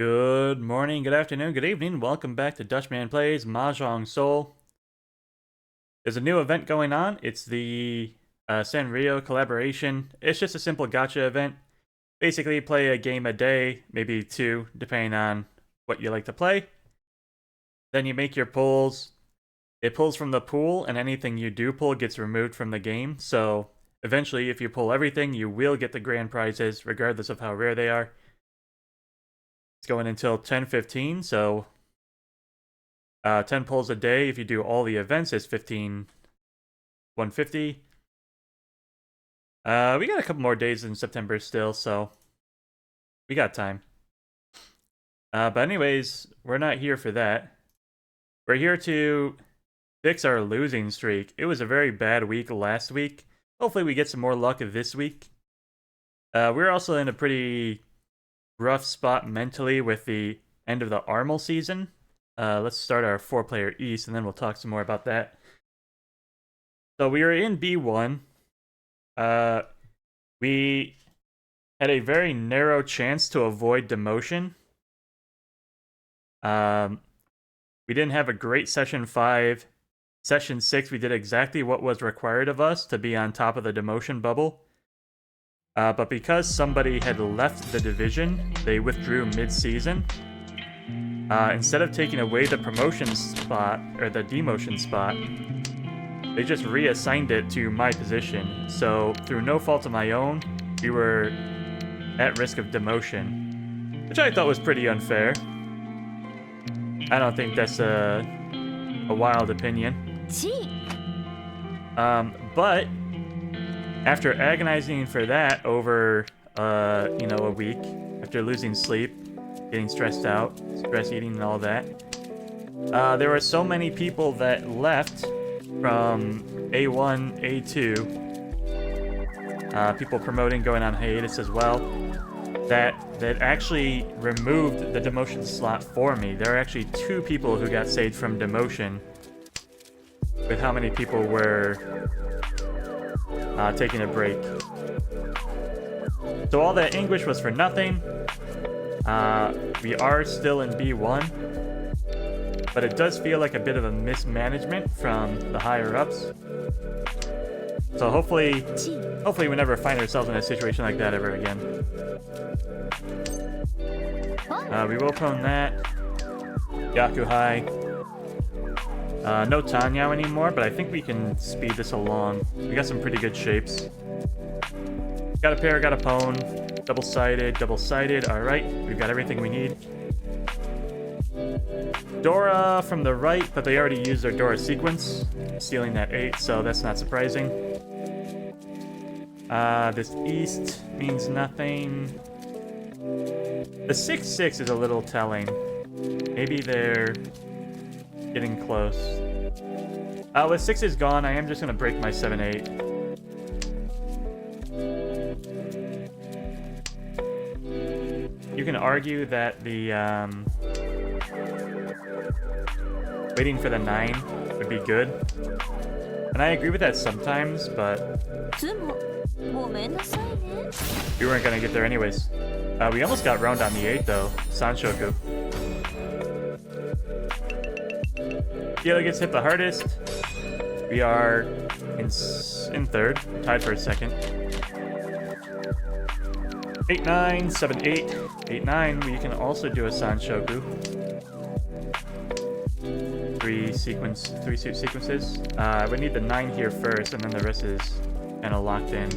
Good morning, good afternoon, good evening. Welcome back to Dutchman Plays Mahjong Soul. There's a new event going on. It's the Sanrio collaboration. It's just a simple gacha event. Basically, play a game a day, maybe two, depending on what you like to play. Then you make your pulls. It pulls from the pool, and anything you do pull gets removed from the game. So eventually, if you pull everything, you will get the grand prizes, regardless of how rare they are. It's going until 10:15, so 10 pulls a day. If you do all the events, it's 150. We got a couple more days in September still, so we got time. But anyways, we're not here for that. We're here to fix our losing streak. It was a very bad week last week. Hopefully we get some more luck this week. We're also in a pretty rough spot mentally with the end of the Armal season. Let's start our 4-player East, and then we'll talk some more about that. So we are in B1. We had a very narrow chance to avoid demotion. We didn't have a great Session 5. Session 6, we did exactly what was required of us to be on top of the demotion bubble. But because somebody had left the division, they withdrew mid-season. Instead of taking away the promotion spot, or the demotion spot, they just reassigned it to my position. So, through no fault of my own, we were at risk of demotion, which I thought was pretty unfair. I don't think that's a wild opinion. But after agonizing for that over, a week, after losing sleep, getting stressed out, stress eating and all that, there were so many people that left from A1, A2, people promoting, going on hiatus as well, that actually removed the demotion slot for me. There are actually 2 people who got saved from demotion, with how many people were taking a break. So all that anguish was for nothing. We are still in B1, but it does feel like a bit of a mismanagement from the higher ups. So hopefully we never find ourselves in a situation like that ever again. We will prone that. Yaku high. No Tanyao anymore, but I think we can speed this along. We got some pretty good shapes. Got a pair, got a pwn. Double-sided, double-sided. Alright, we've got everything we need. Dora from the right, but they already used their Dora sequence, stealing that 8, so that's not surprising. This east means nothing. The 6-6 is a little telling. Maybe they're getting close. With 6 is gone, I am just gonna break my 7-8. You can argue that the waiting for the 9 would be good, and I agree with that sometimes, but we weren't gonna get there anyways. We almost got round on the 8 though. Sanshoku. Kyoto gets hit the hardest. We are in 3rd, tied for a 2nd. 8-9, 7-8, 8-9. We can also do a Sanshoku. 3 suit sequences. We need the 9 here first, and then the rest is kind of locked in.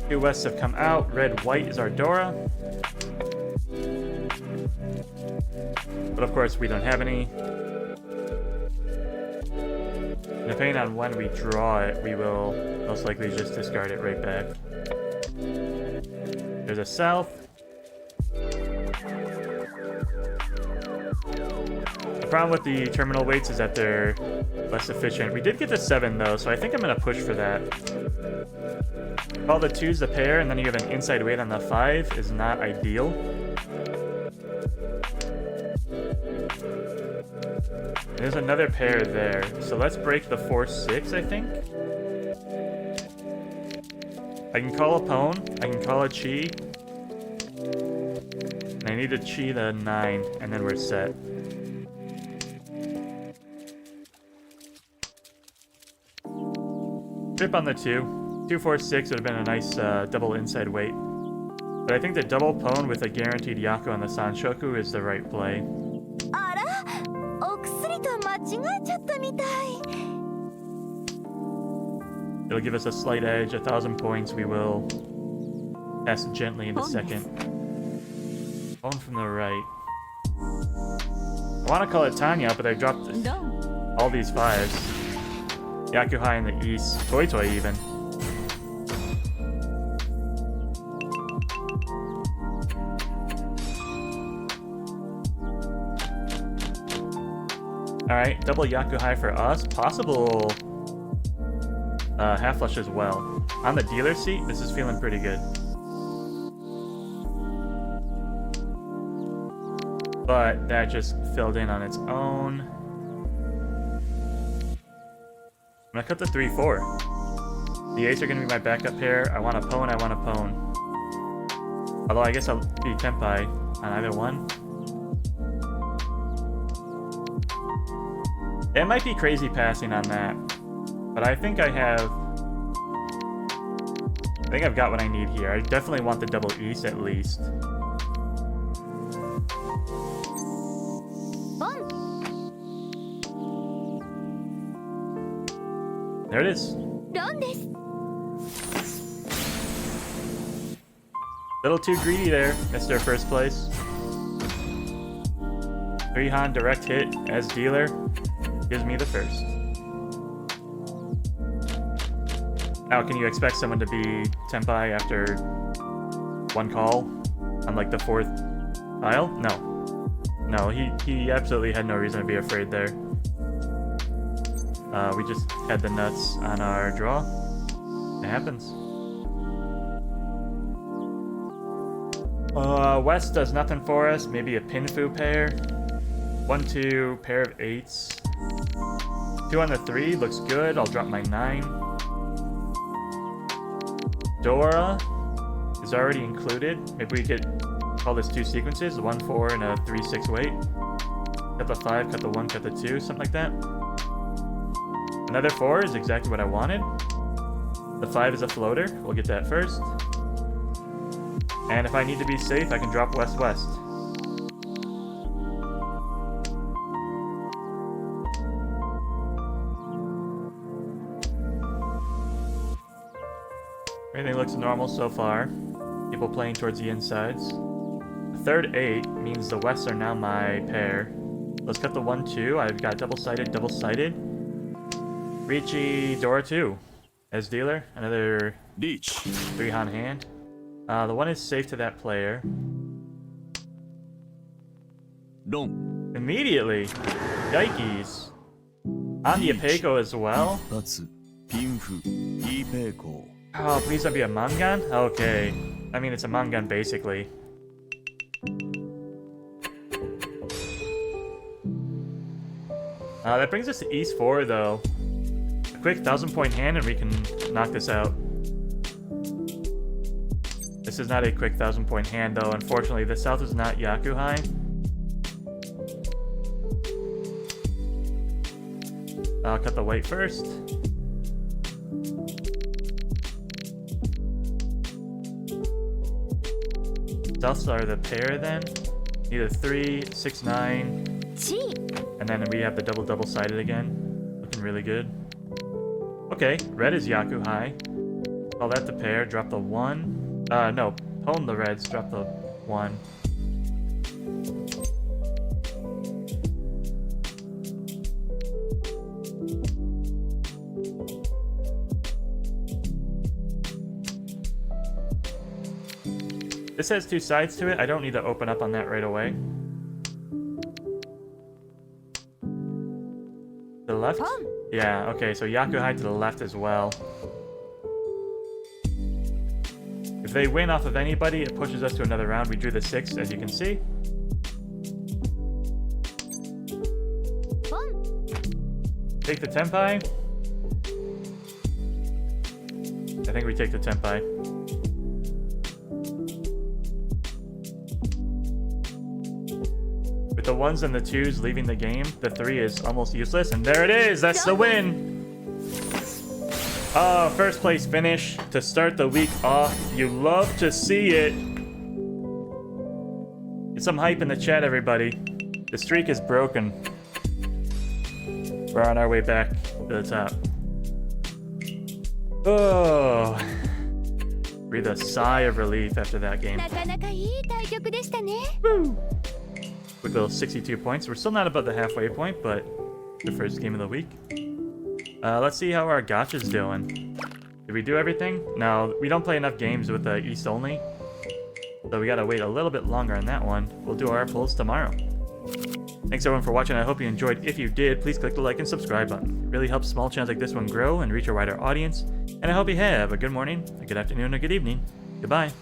2 Wests have come out. Red, white is our Dora. But of course, we don't have any. Depending on when we draw it, we will most likely just discard it right back. There's a south. The problem with the terminal weights is that they're less efficient. We did get the 7 though, so I think I'm going to push for that. Call the 2's the pair, and then you have an inside weight on the 5 is not ideal. There's another pair there, so let's break the 4-6, I think. I can call a pwn, I can call a chi, and I need to cheat a 9, and then we're set. Trip on the 2. 2, 4, 6 would have been a nice double inside weight. But I think the double pwn with a guaranteed Yaku on the Sanshoku is the right play. It'll give us a slight edge, 1,000 points. We will pass gently into second. Phone from the right. I want to call it Tanya, but I dropped all these 5s. Yaku high in the east. Toy Toy even. Alright, double Yaku high for us. Possible half flush as well. On the dealer seat, this is feeling pretty good. But that just filled in on its own. I'm gonna cut the 3-4. The 8s are gonna be my backup pair. I want a pwn, I want a pwn. Although I guess I'll be Tenpai on either one. It might be crazy passing on that. But I think I've got what I need here. I definitely want the double East at least. There it is. Little too greedy there, Mr. First Place. 3-Han direct hit as dealer gives me the first. Now, can you expect someone to be Tenpai after one call on like the 4th tile? No. No, he absolutely had no reason to be afraid there. We just had the nuts on our draw. It happens. West does nothing for us. Maybe a Pinfu pair. 1, 2, pair of 8s. 2 on the 3 looks good. I'll drop my 9. Dora is already included. Maybe we could call this 2 sequences, 1, 4, and a 3, 6 weight. Cut the 5, cut the 1, cut the 2, something like that. Another 4 is exactly what I wanted. The 5 is a floater. We'll get that first. And if I need to be safe, I can drop West West. Everything looks normal so far. People playing towards the insides. The third 8 means the Wests are now my pair. Let's cut the 1, 2. I've got double-sided, double-sided. Ricci, Dora 2. As dealer, another 3-Han hand. The 1 is safe to that player. Immediately! Yikes. On the Apeco as well. Oh, please don't be a Mangan? Okay. I mean, it's a Mangan, basically. That brings us to East 4, though. A quick 1,000-point hand, and we can knock this out. This is not a quick 1,000-point hand, though. Unfortunately, the South is not Yaku high. I'll cut the white first. Souths are the pair then. Need a 3, 6, 9. And then we have the double-sided again. Looking really good. Okay, red is Yaku high. Call that the pair. Drop the 1. No. Pwn the reds. Drop the 1. This has 2 sides to it. I don't need to open up on that right away. The left? Yeah, okay, so Yaku high to the left as well. If they win off of anybody, it pushes us to another round. We drew the 6, as you can see. Take the Tenpai. I think we take the Tenpai. With the 1s and the 2s leaving the game, the 3 is almost useless. And there it is! That's the win! Oh, first place finish to start the week off. You love to see it. Get some hype in the chat, everybody. The streak is broken. We're on our way back to the top. Oh. Breathe a sigh of relief after that game. Woo! Quick little 62 points. We're still not above the halfway point, but the first game of the week. Let's see how our gacha's doing. Did we do everything? No, we don't play enough games with the East only. So we gotta wait a little bit longer on that one. We'll do our pulls tomorrow. Thanks everyone for watching. I hope you enjoyed. If you did, please click the like and subscribe button. It really helps small channels like this one grow and reach a wider audience. And I hope you have a good morning, a good afternoon, or good evening. Goodbye.